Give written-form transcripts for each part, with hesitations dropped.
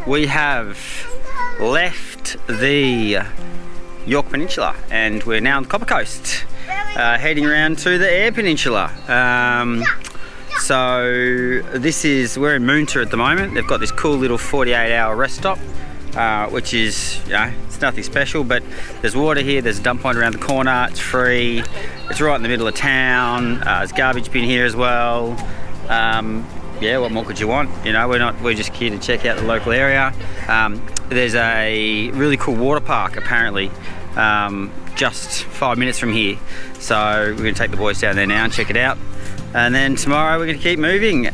we have left the Eyre Peninsula and we're now on the Copper Coast, heading around to the Eyre Peninsula. So we're in Moonta at the moment. They've got this cool little 48-hour rest stop, which is, it's nothing special, but there's water here, there's a dump point around the corner, it's free, it's right in the middle of town, there's garbage bin here as well. Yeah, what more could you want? We're just here to check out the local area. There's a really cool water park apparently, just 5 minutes from here. So we're gonna take the boys down there now and check it out. And then tomorrow we're gonna keep moving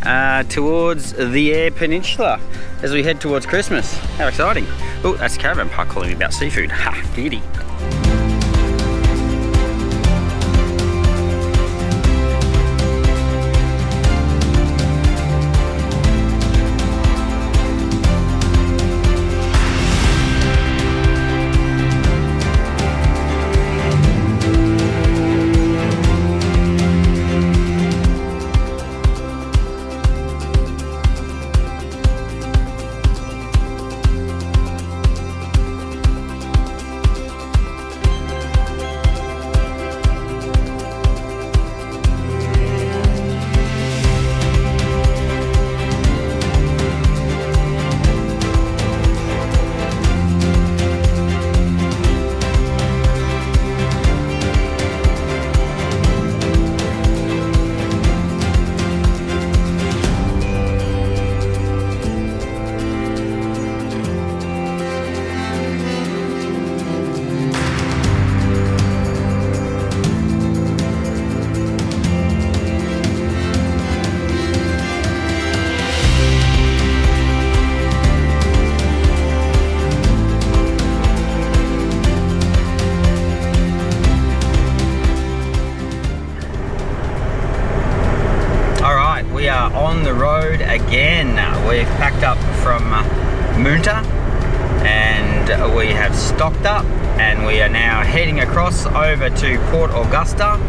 towards the Eyre Peninsula as we head towards Christmas. How exciting. Oh, that's the caravan park calling me about seafood. Ha, giddy. We are on the road again. We've packed up from Moonta and we have stocked up and we are now heading across over to Port Augusta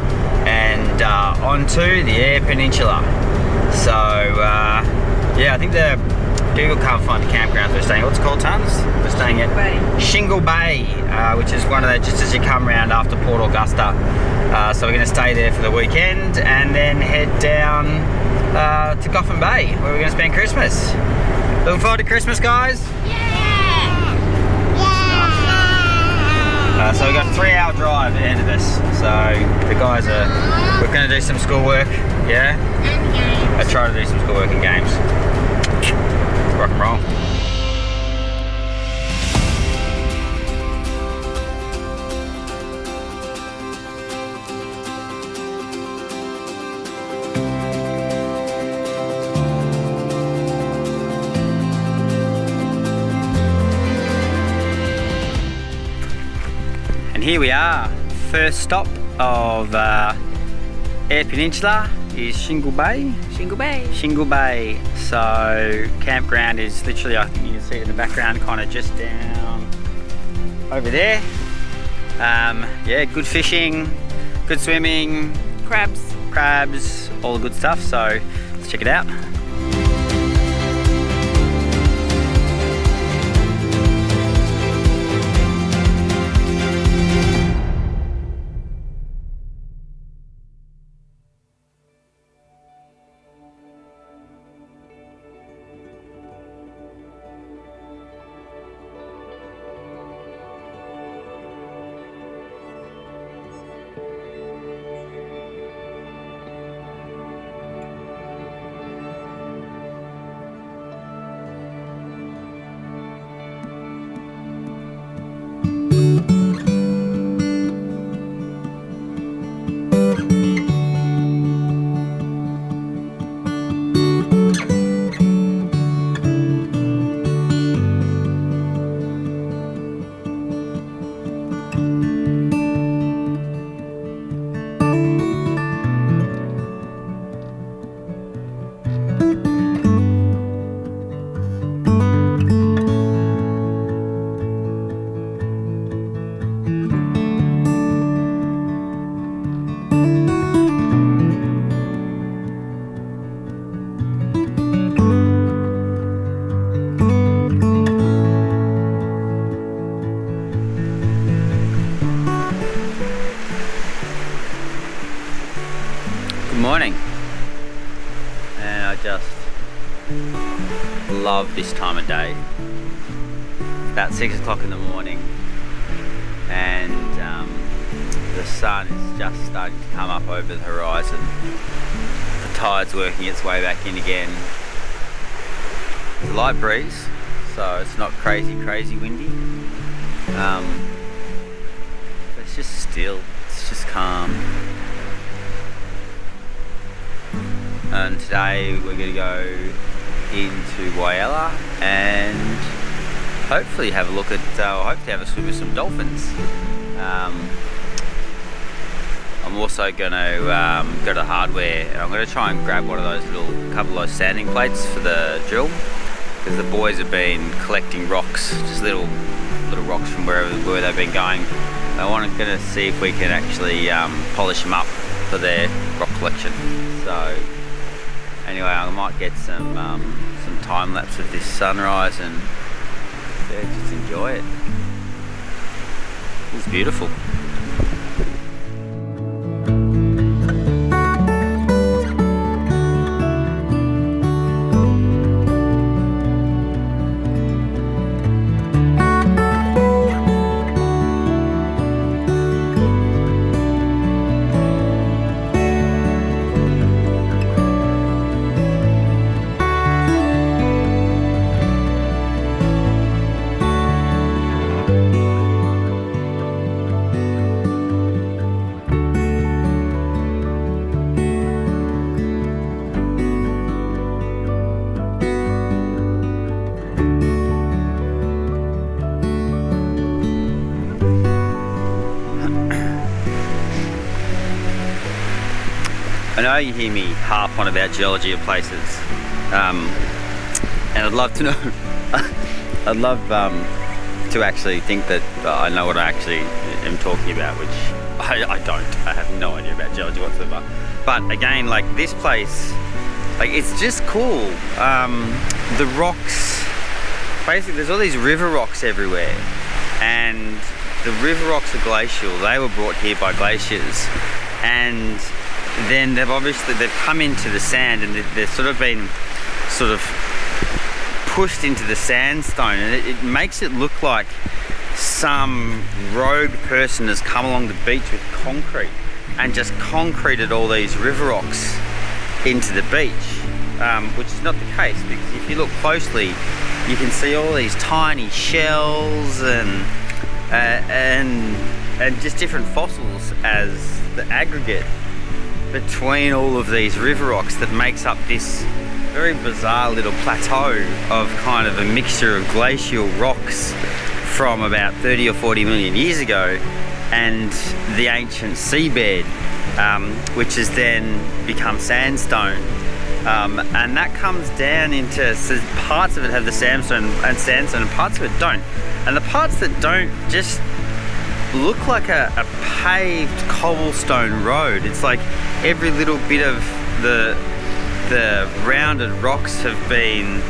and onto the Eyre Peninsula. So yeah, I think Google can't find the campground we're staying at. What's it called, Tons? We're staying at Shingle Bay, which is one of the, just as you come around after Port Augusta. So we're going to stay there for the weekend and then head down to Coffin Bay, where we're going to spend Christmas. Looking forward to Christmas, guys? Yeah! Yeah! So we've got a 3-hour drive ahead of us. So the guys we're going to do some schoolwork, yeah? And games. I try to do some schoolwork and games. Rock and roll. And here we are. First stop of Eyre Peninsula is Shingle Bay. Shingle Bay. Shingle Bay. So campground is literally, I think you can see it in the background, kind of just down over there. Yeah, good fishing, good swimming, crabs, all the good stuff. So let's check it out. morning, and I just love this time of day. It's about 6 o'clock in the morning, and the sun is just starting to come up over the horizon. The tide's working its way back in again. There's a light breeze, so it's not crazy windy. But it's just still, it's just calm. And today we're going to go into Whyalla and hopefully have a look at, hopefully have a swim with some dolphins. I'm also going to go to the hardware, and I'm going to try and grab one of those couple of those sanding plates for the drill, because the boys have been collecting rocks, just little rocks from where they've been going. I want to see if we can actually polish them up for their rock collection. So anyway, I might get some time lapse of this sunrise and just enjoy it. It's beautiful. I know you hear me harp on about geology of places, and I'd love to know, I'd love to actually think that I know what I actually am talking about, which I don't. I have no idea about geology whatsoever. But again, like this place, like it's just cool. The rocks, basically there's all these river rocks everywhere, and the river rocks are glacial. They were brought here by glaciers, and then they've come into the sand, and they've sort of been pushed into the sandstone, and it makes it look like some rogue person has come along the beach with concrete and just concreted all these river rocks into the beach, which is not the case, because if you look closely you can see all these tiny shells and just different fossils as the aggregate between all of these river rocks that makes up this very bizarre little plateau of kind of a mixture of glacial rocks from about 30 or 40 million years ago and the ancient seabed, which has then become sandstone. And that comes down into, so parts of it have the sandstone and parts of it don't. And the parts that don't just look like a paved cobblestone road. It's like every little bit of the rounded rocks have been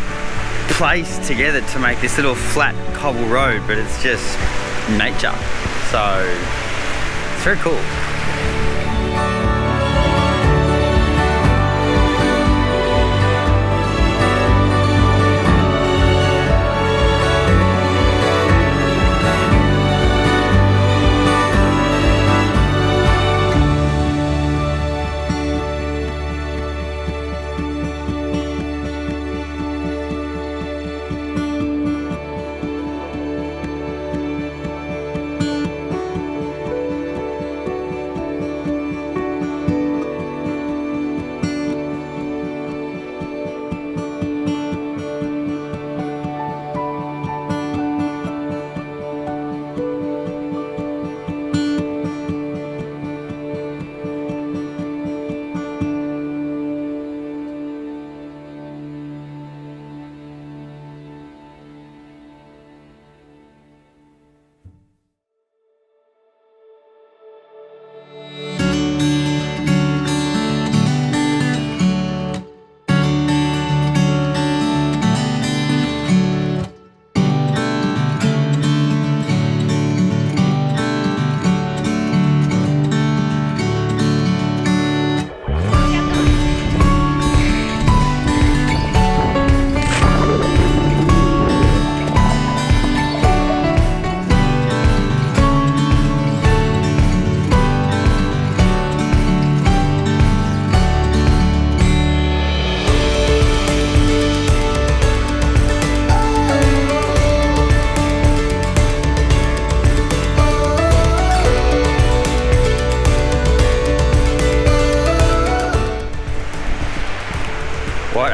placed together to make this little flat cobble road, but it's just nature. So it's very cool.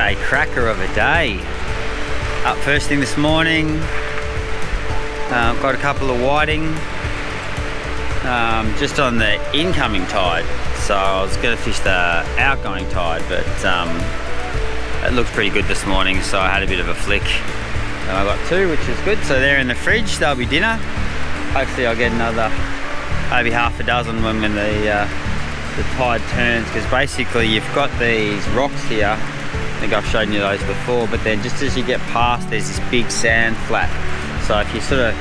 a cracker of a day. Up first thing this morning, got a couple of whiting just on the incoming tide. So I was going to fish the outgoing tide, but it looked pretty good this morning, so I had a bit of a flick. And I got two, which is good. So they're in the fridge, they'll be dinner. Hopefully I'll get another, maybe half a dozen when the tide turns, because basically you've got these rocks here. I think I've shown you those before, but then just as you get past, there's this big sand flat. So if you sort of,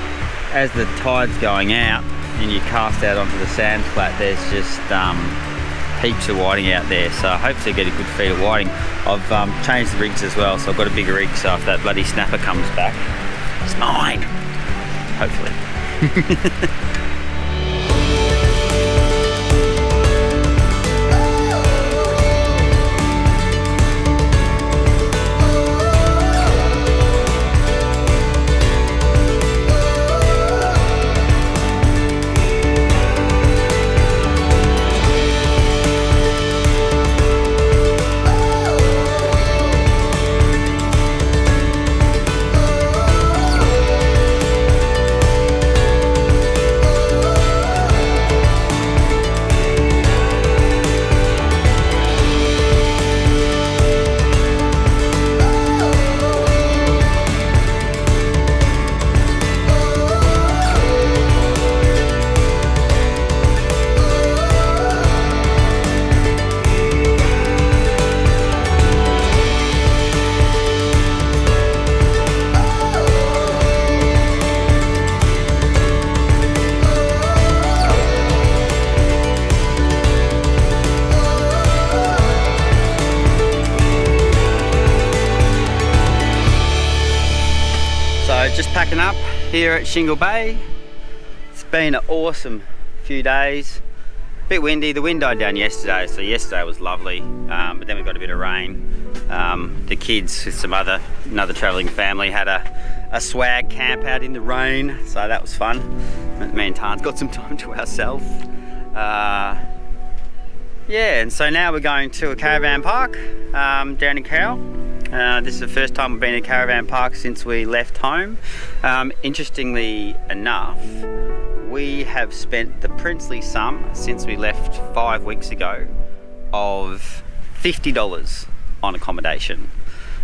as the tide's going out and you cast out onto the sand flat, there's just heaps of whiting out there. So hopefully get a good feed of whiting. I've changed the rigs as well, so I've got a bigger rig, so if that bloody snapper comes back, it's mine, hopefully. Just packing up here at Shingle Bay. It's been an awesome few days. A bit windy, the wind died down yesterday, so yesterday was lovely, but then we got a bit of rain. The kids with another travelling family had a swag camp out in the rain, so that was fun. Me and Tan's got some time to ourselves. Yeah, and so now we're going to a caravan park down in Carroll. This is the first time we've been in a caravan park since we left home. Interestingly enough, we have spent the princely sum since we left 5 weeks ago of $50 on accommodation.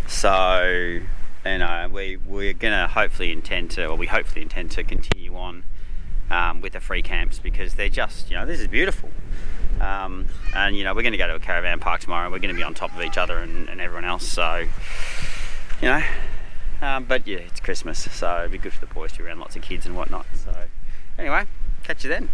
So, you know, we're gonna hopefully intend to continue on with the free camps, because they're just, you know, this is beautiful. And you know, we're going to go to a caravan park tomorrow. We're going to be on top of each other and everyone else, so you know, but yeah, it's Christmas, so it'd be good for the boys to be around lots of kids and whatnot. So anyway, catch you then.